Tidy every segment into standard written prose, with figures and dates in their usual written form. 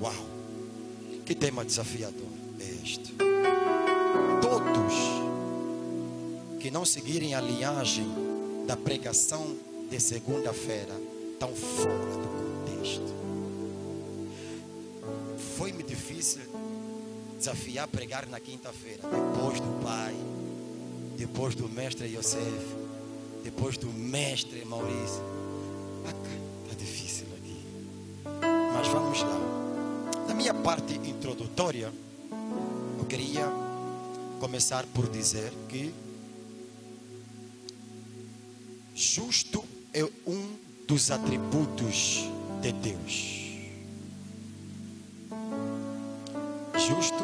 Uau! Que tema desafiador é este? Todos que não seguirem a linhagem da pregação de segunda-feira estão fora do contexto. Foi-me difícil desafiar pregar na quinta-feira, depois do pai, depois do mestre Yosef, depois do mestre Maurício. Está difícil aqui, mas vamos lá. Na minha parte introdutória, eu queria começar por dizer que justo é um dos atributos de Deus. Justo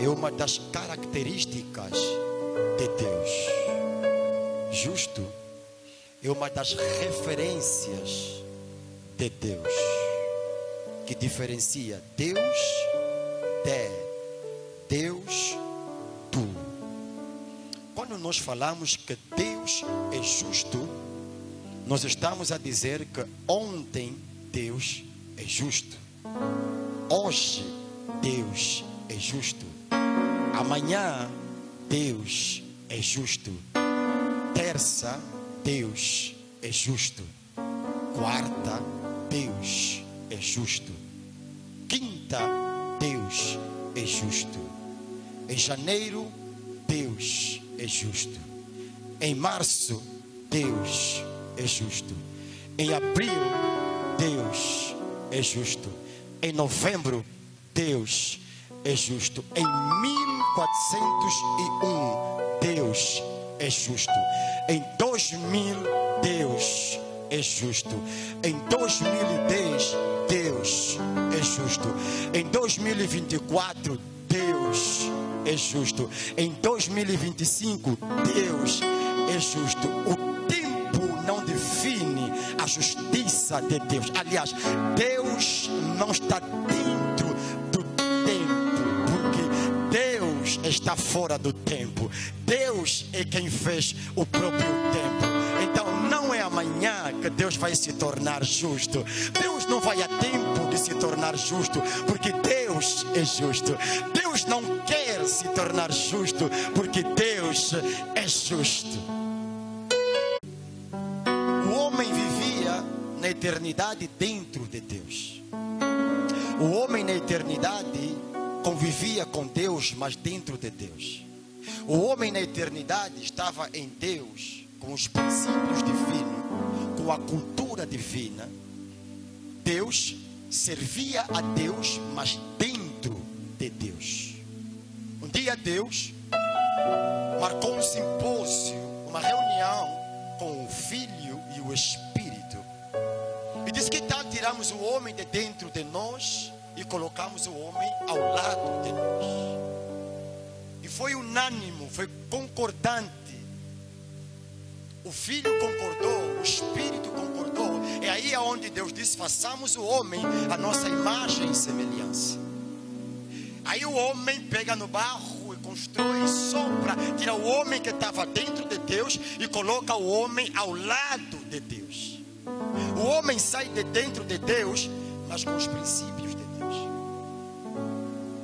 é uma das características de Deus. Justo é uma das referências de Deus, que diferencia Deus de Deus tu. Quando nós falamos que Deus é justo, nós estamos a dizer que ontem Deus é justo, hoje Deus é justo, amanhã Deus é justo, terça Deus é justo, quarta Deus é justo, quinta Deus é justo, em janeiro Deus é justo, em março Deus é justo, em abril Deus é justo, em novembro Deus é justo, em 1401 Deus é justo, em 2000 Deus é justo, em 2010 Deus é justo, em 2024 Deus é justo, em 2025 Deus é justo. O tempo não define a justiça de Deus. Aliás, Deus não está dentro do tempo, porque Deus está fora do tempo. Deus é quem fez o próprio tempo. Então não é amanhã que Deus vai se tornar justo. Deus não vai a tempo de se tornar justo, porque Deus é justo. Deus não quer se tornar justo, porque Deus é justo. O homem vivia na eternidade dentro de Deus. O homem na eternidade convivia com Deus, mas dentro de Deus. O homem na eternidade estava em Deus, com os princípios divinos, com a cultura divina. Deus servia a Deus, mas dentro de Deus. Um dia Deus marcou um simpósio, uma reunião com o Filho e o Espírito, e disse: que tal tirarmos o homem de dentro de nós e colocamos o homem ao lado de nós? E foi unânime, foi concordante. O Filho concordou, o Espírito concordou. É aí onde Deus disse: façamos o homem a nossa imagem e semelhança. Aí o homem pega no barro e constrói, sopra, tira o homem que estava dentro de Deus e coloca o homem ao lado de Deus. O homem sai de dentro de Deus, mas com os princípios de Deus.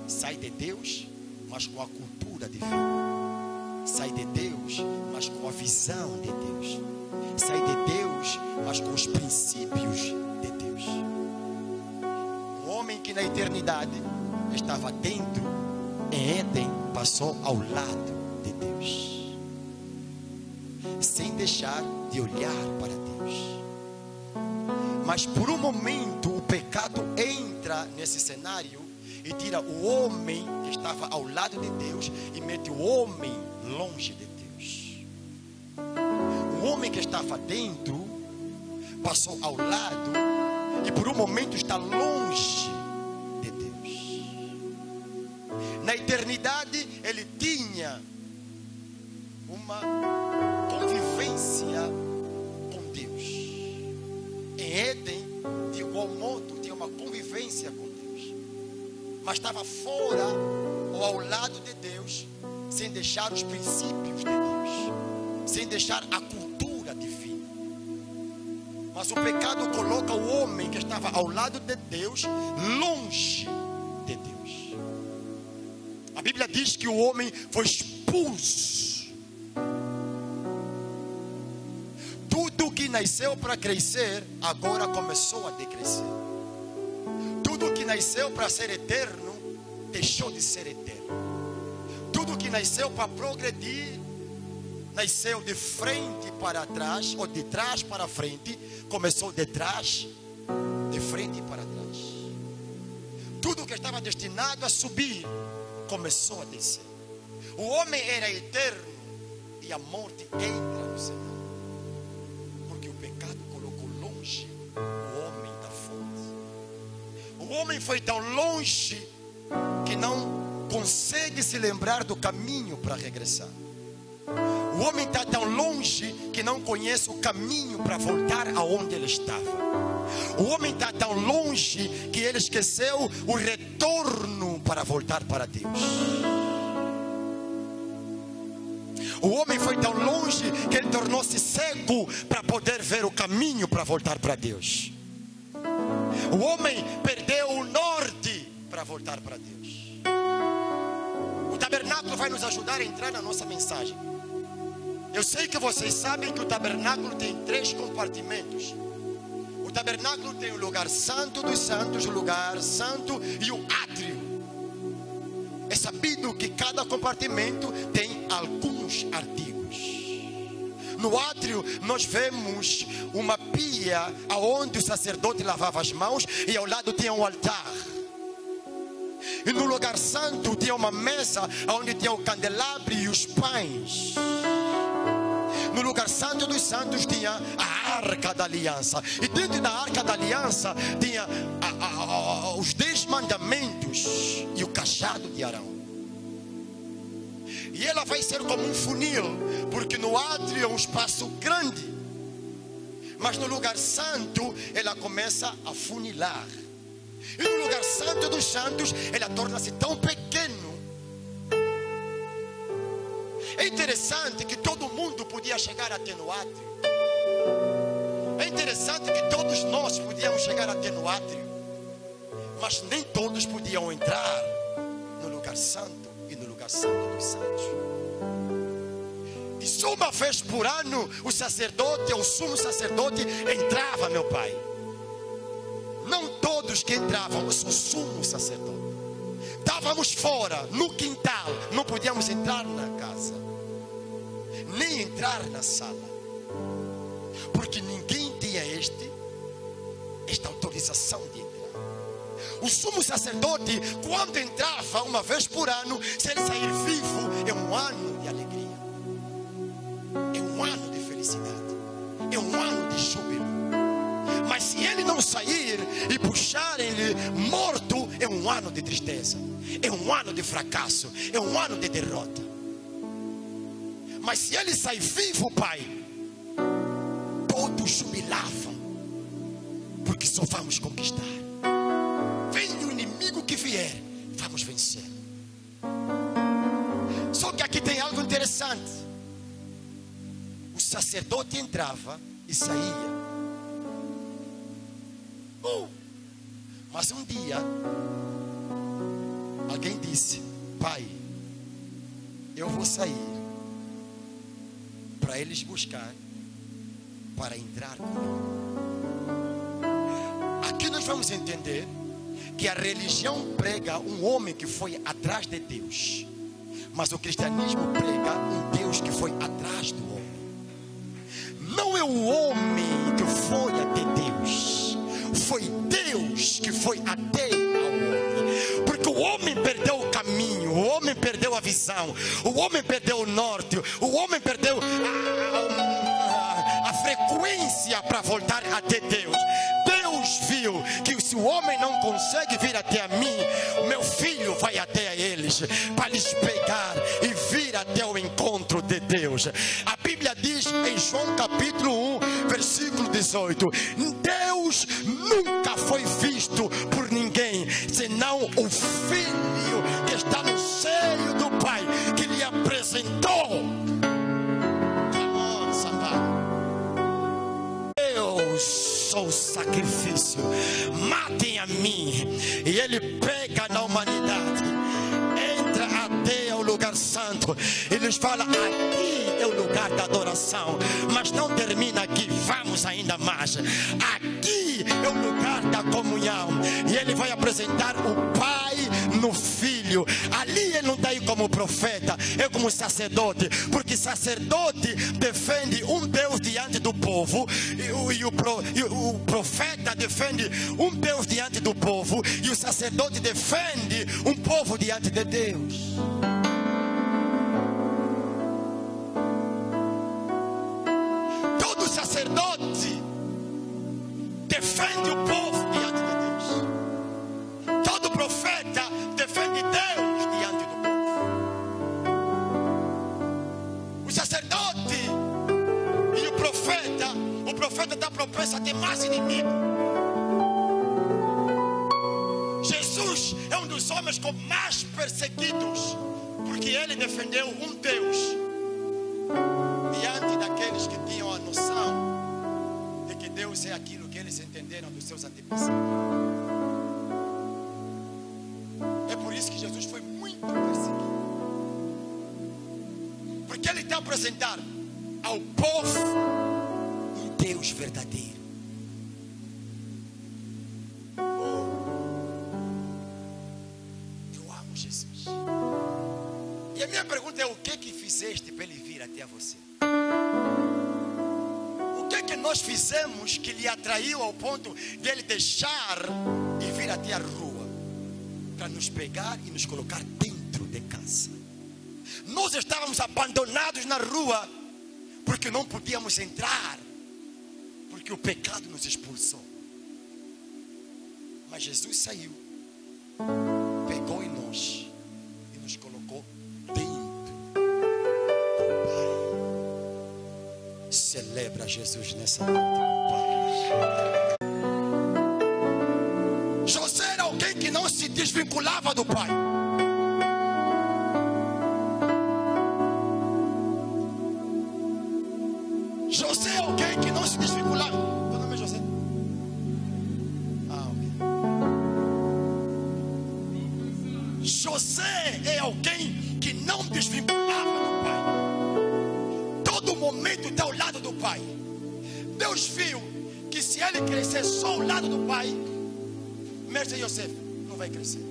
Sai de Deus, mas com a cultura divina. Sai de Deus, mas com a visão de Deus. Sai de Deus, mas com os princípios de Deus. Um homem que na eternidade estava dentro, em Éden, passou ao lado de Deus, sem deixar de olhar para Deus. Mas por um momento o pecado entra nesse cenário e tira o homem que estava ao lado de Deus e mete o homem longe de Deus. O homem que estava dentro passou ao lado e por um momento está longe de Deus. Na eternidade ele tinha uma convivência com Deus. Em Éden, de igual modo, tinha uma convivência com Deus, mas estava fora ou ao lado de Deus, sem deixar os princípios de Deus, sem deixar a cultura divina. Mas o pecado coloca o homem que estava ao lado de Deus longe de Deus. A Bíblia diz que o homem foi expulso. Tudo que nasceu para crescer, agora começou a decrescer. Tudo que nasceu para ser eterno, deixou de ser eterno. Tudo que nasceu para progredir, nasceu de frente para trás, ou de trás para frente, começou de trás, de frente para trás. Tudo que estava destinado a subir, começou a descer. O homem era eterno e a morte entra no cenário. Porque o pecado colocou longe o homem da fonte. O homem foi tão longe que não consegue se lembrar do caminho para regressar. O homem está tão longe que não conhece o caminho para voltar aonde ele estava. O homem está tão longe que ele esqueceu o retorno para voltar para Deus. O homem foi tão longe que ele tornou-se cego para poder ver o caminho para voltar para Deus. O homem perdeu o norte para voltar para Deus. O tabernáculo vai nos ajudar a entrar na nossa mensagem. Eu sei que vocês sabem que o tabernáculo tem 3 compartimentos. O tabernáculo tem o lugar santo dos santos, o lugar santo e o átrio. É sabido que cada compartimento tem alguns artigos. No átrio nós vemos uma pia onde o sacerdote lavava as mãos e ao lado tinha um altar. E no lugar santo tinha uma mesa onde tinha o candelabro e os pães. No lugar santo dos santos tinha a arca da aliança. E dentro da arca da aliança tinha os 10 mandamentos e o cajado de Arão. E ela vai ser como um funil, porque no átrio é um espaço grande, mas no lugar santo ela começa a funilar. E no lugar santo dos santos ela torna-se tão pequeno. É interessante que todo mundo podia chegar até no átrio. É interessante que todos nós podíamos chegar até no átrio, mas nem todos podiam entrar no lugar santo e no lugar santo dos santos. E só uma vez por ano o sacerdote, o sumo sacerdote, entrava, meu pai. Não todos que entravam, mas o sumo sacerdote. Estávamos fora, no quintal, não podíamos entrar na casa, nem entrar na sala, porque ninguém tinha esta autorização de entrar. O sumo sacerdote, quando entrava uma vez por ano, se ele sair vivo, é um ano de alegria, é um ano de felicidade, é um ano de júbilo. Mas se ele não sair e puxarem-lhe morto, é um ano de tristeza, é um ano de fracasso, é um ano de derrota. Mas se ele sair vivo, pai, todos jubilavam, porque só vamos conquistar. Venha o inimigo que vier, vamos vencer. Só que aqui tem algo interessante. O sacerdote entrava e saía. Mas um dia alguém disse: pai, eu vou sair para eles buscar, para entrar comigo. Aqui nós vamos entender que a religião prega um homem que foi atrás de Deus, mas o cristianismo prega um Deus que foi atrás do homem. Não é o homem que foi até Deus, foi Deus que foi até ao homem. Porque o homem perdeu o caminho, o homem perdeu a visão, o homem perdeu o norte, o homem perdeu a frequência para voltar até Deus. Deus viu que se o homem não consegue vir até a mim, o meu filho vai até a eles para lhes pegar e vir até o encontro de Deus. A Bíblia diz em João capítulo 1, versículo 18: Deus nunca foi visto por ninguém, senão o Filho que está no seio do Pai, que lhe apresentou. Deus sacrifício. Matem a mim. E ele pega na humanidade, entra até o lugar santo. Ele nos fala: aqui é o lugar da adoração. Mas não termina aqui, vamos ainda mais. Aqui é o lugar da comunhão. E ele vai apresentar o Pai no Filho. Ali ele não está aí como profeta, é como sacerdote. Porque sacerdote defende um Deus diante do povo, e o profeta defende um Deus diante do povo, e o sacerdote defende um povo diante de Deus. Todo sacerdote defende o povo diante de Deus. Todo profeta defende Deus diante do povo. O sacerdote e o profeta está propenso a ter mais inimigos. Jesus é um dos homens com mais perseguidos, porque ele defendeu um Deus diante daqueles que tinham a noção de que Deus é aquilo que eles entenderam dos seus antepassados. É por isso que Jesus foi muito perseguido, porque ele está apresentando ao povo um Deus verdadeiro. Eu amo Jesus. E a minha pergunta é: o que fizeste para ele vir até a você? O que nós fizemos que lhe atraiu ao ponto de ele deixar e vir até a rua para nos pegar e nos colocar dentro de casa? Nós estávamos abandonados na rua porque não podíamos entrar, porque o pecado nos expulsou. Mas Jesus saiu, pegou em nós e nos colocou dentro do Pai. Celebra Jesus nessa noite, Pai. José era alguém que não se desvinculava do Pai. José é alguém que não se desvinculava. Teu nome é José? Ok. José é alguém que não desvinculava do Pai. Todo momento está ao lado do Pai. Deus viu que se ele crescer só ao lado do Pai, mestre Yosef não vai crescer.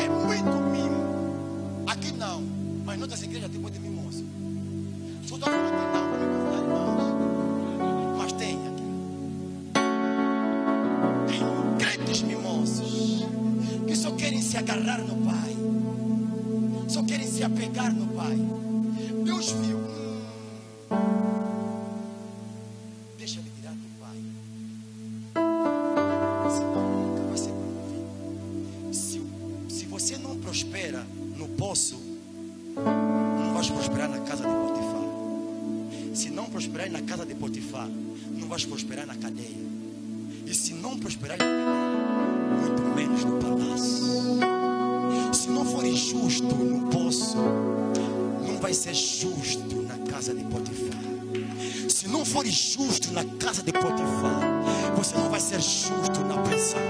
É muito mimo. Aqui não, mas em outras igrejas tem muito mimoso. Só estou falando que não, para me convidar irmãos. Mas tem aqui. Tem crentes mimosos que só querem se agarrar no Pai, só querem se apegar no Pai. Deus viu. Deixa ele tirar do Pai, senão nunca vai ser promovido. Se você não prospera no poço, não vais prosperar na casa de Potifar. Se não prosperar na casa de Potifar, não vais prosperar na cadeia. E se não prosperar na cadeia, muito menos no palácio. Se não for justo no poço, não vai ser justo na casa de Potifar. Se não for justo na casa de Potifar, você não vai ser justo na prisão.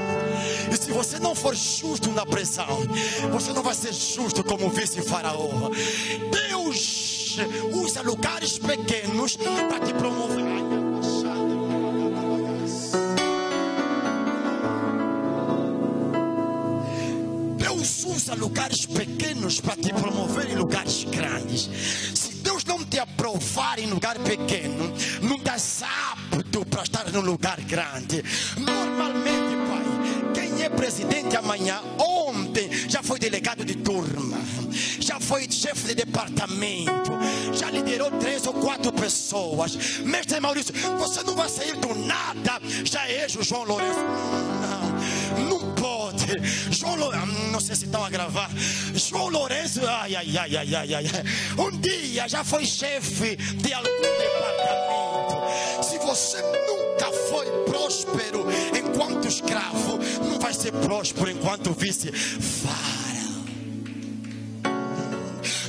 E se você não for justo na prisão, você não vai ser justo como vice-faraó. Deus usa lugares pequenos para te promover. Deus usa lugares pequenos para te promover em lugares grandes. Se Deus não te aprovar em lugar pequeno, não dá apto para estar num lugar grande. Normalmente, pai, quem é presidente amanhã, ontem já foi delegado de turma, já foi chefe de departamento, já liderou 3 ou 4 pessoas. Mestre Maurício, você não vai sair do nada, já é o João Lourenço. Não pode. João Lourenço, não sei se estão a gravar. João Lourenço, um dia já foi chefe de algum departamento. Se você nunca foi próspero enquanto escravo, não vai ser próspero enquanto vice-faraó.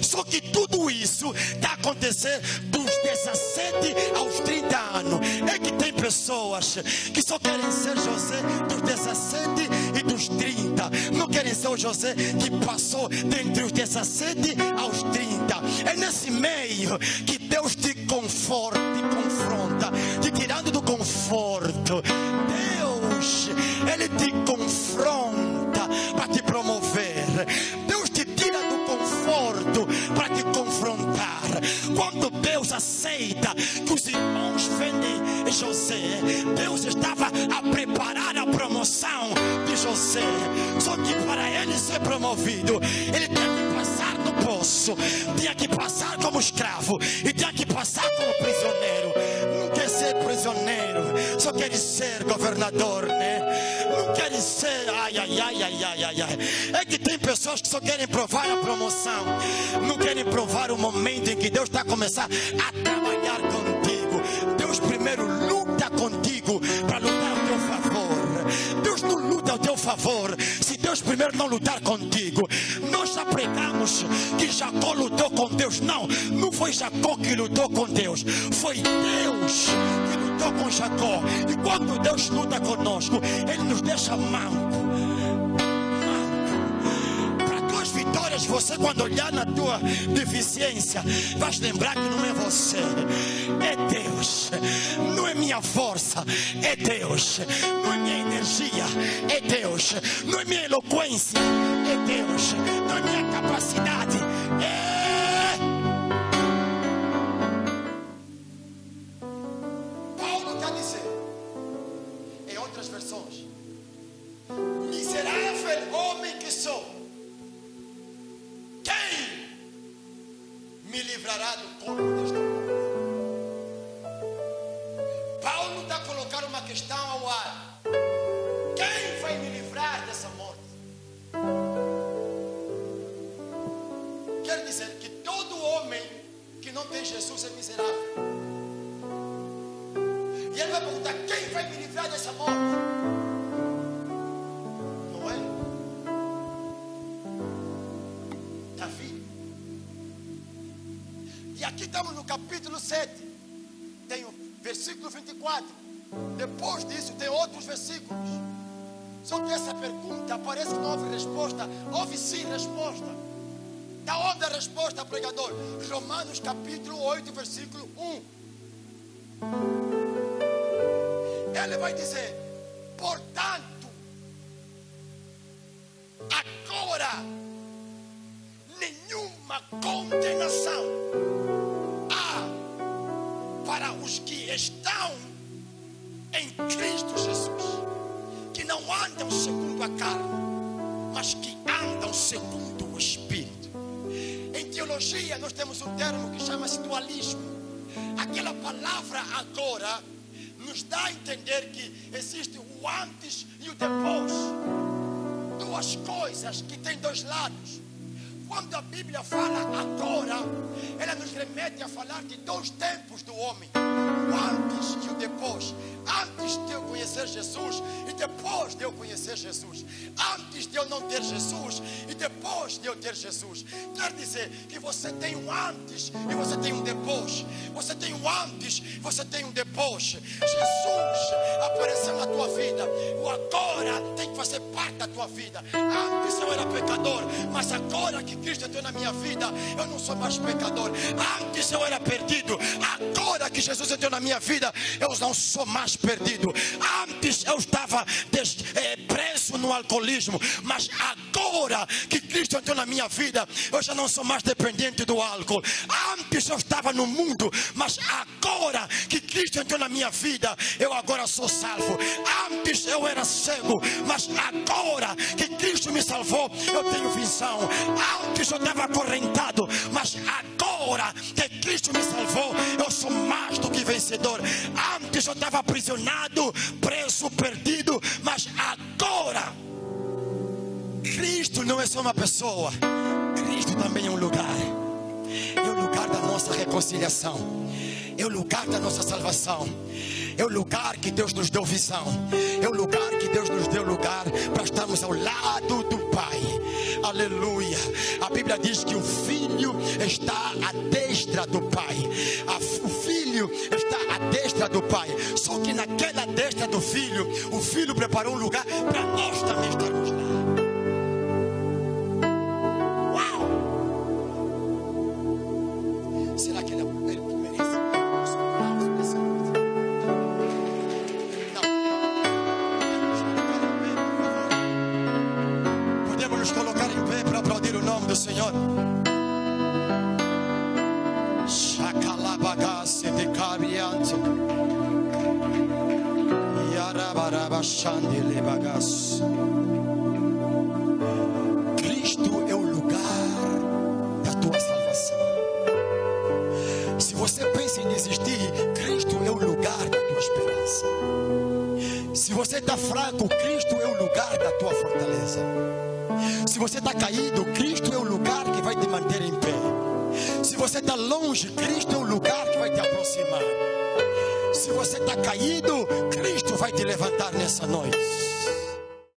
Só que tudo isso está acontecendo dos 17 aos 30 anos. É que tem pessoas que só querem ser José dos 17 e dos 30. Não querem ser o José que passou dentre os 17 aos 30. É nesse meio que Deus te conforta, te confronta, te tirando do conforto. Deus, Ele te confronta para te promover. Deus te tira do conforto para te confrontar. Quando Deus aceita que os irmãos vendem José, Deus estava a preparar a promoção de José. Só que para ele ser promovido, ele tinha que passar no poço, tinha que passar como escravo e tinha que passar como prisioneiro. Não quer ser prisioneiro, só quer ser governador, né? Não quer ser, ai. É que tem pessoas que só querem provar a promoção, não querem provar o momento em que Deus está a começar a trabalhar contigo. Deus primeiro luta contigo para lutar ao teu favor. Deus não luta ao teu favor se Deus primeiro não lutar contigo. Nós já pregamos que Jacó lutou com Deus. Não foi Jacó que lutou com Deus, foi Deus que lutou com Jacó. E quando Deus luta conosco, Ele nos deixa manco. Para tuas vitórias, você quando olhar na tua deficiência, vais lembrar que não é você, é Deus. Não é minha força, é Deus. Não é minha energia, é Deus. Não é minha eloquência, é Deus. Não é minha capacidade, é... Paulo está dizendo, em outras versões: miserável homem que sou, quem me livrará do corpo deste homem? Paulo está a colocar uma questão ao ar: quem vai me livrar dessa morte? Quer dizer que todo homem que não tem Jesus é miserável. E ele vai perguntar: quem vai me livrar dessa morte? Não é? Davi. E aqui estamos no capítulo 7. Tem o versículo 24. Depois disso tem outros versículos. Só que essa pergunta parece que não houve resposta. Houve sim resposta. Da onde a resposta, pregador? Romanos capítulo 8, versículo 1. Ele vai dizer: portanto, agora nenhuma condenação há para os que estão em Cristo Jesus, que não andam segundo a carne, mas que andam segundo o Espírito. Em teologia nós temos um termo que chama-se dualismo. Aquela palavra agora nos dá a entender que existe o antes e o depois. Duas coisas que têm dois lados. Quando a Bíblia fala agora, ela nos remete a falar de dois tempos do homem: o antes e o depois. Antes de eu conhecer Jesus e depois de eu conhecer Jesus. Antes de eu não ter Jesus e depois de eu ter Jesus. Quer dizer que você tem um antes e você tem um depois. Você tem um antes e você tem um depois. Jesus apareceu na tua vida. O agora tem que fazer parte da tua vida. Antes eu era pecador, mas agora que Cristo entrou na minha vida, eu não sou mais pecador. Antes eu era perdido, agora que Jesus entrou na minha vida, eu não sou mais perdido. Antes eu estava preso no alcoolismo, mas agora que Cristo entrou na minha vida, eu já não sou mais dependente do álcool. Antes eu estava no mundo, mas agora que Cristo entrou na minha vida, eu agora sou salvo. Antes eu era cego, mas agora que Cristo me salvou, eu tenho visão. Antes eu estava acorrentado, mas agora que Cristo me salvou, eu sou mais do que vencedor. Antes eu estava aprisionado, preso, perdido, mas agora Cristo não é só uma pessoa, Cristo também é um lugar. É o lugar da nossa reconciliação, é o lugar da nossa salvação, é o lugar que Deus nos deu visão, é o lugar que Deus nos deu lugar para estarmos ao lado do Pai. Aleluia. A Bíblia diz que o Filho está à destra do Pai. O Filho está à destra do Pai. Só que naquela destra do Filho, o Filho preparou um lugar para nós também estarmos lá. Uau! Será que ele merece nosso aplauso nessa noite? Não. Podemos nos colocar em pé para aplaudir o nome do Senhor. Shakalabagase de cabriante. Yarabarabashandele bagas. Cristo é o lugar da tua salvação. Se você pensa em desistir, Cristo é o lugar da tua esperança. Se você está fraco, Cristo é o lugar da tua fortaleza. Se você está caído, Cristo é o lugar que vai te manter em pé. Se você está longe, Cristo é o lugar que vai te aproximar. Se você está caído, Cristo vai te levantar nessa noite.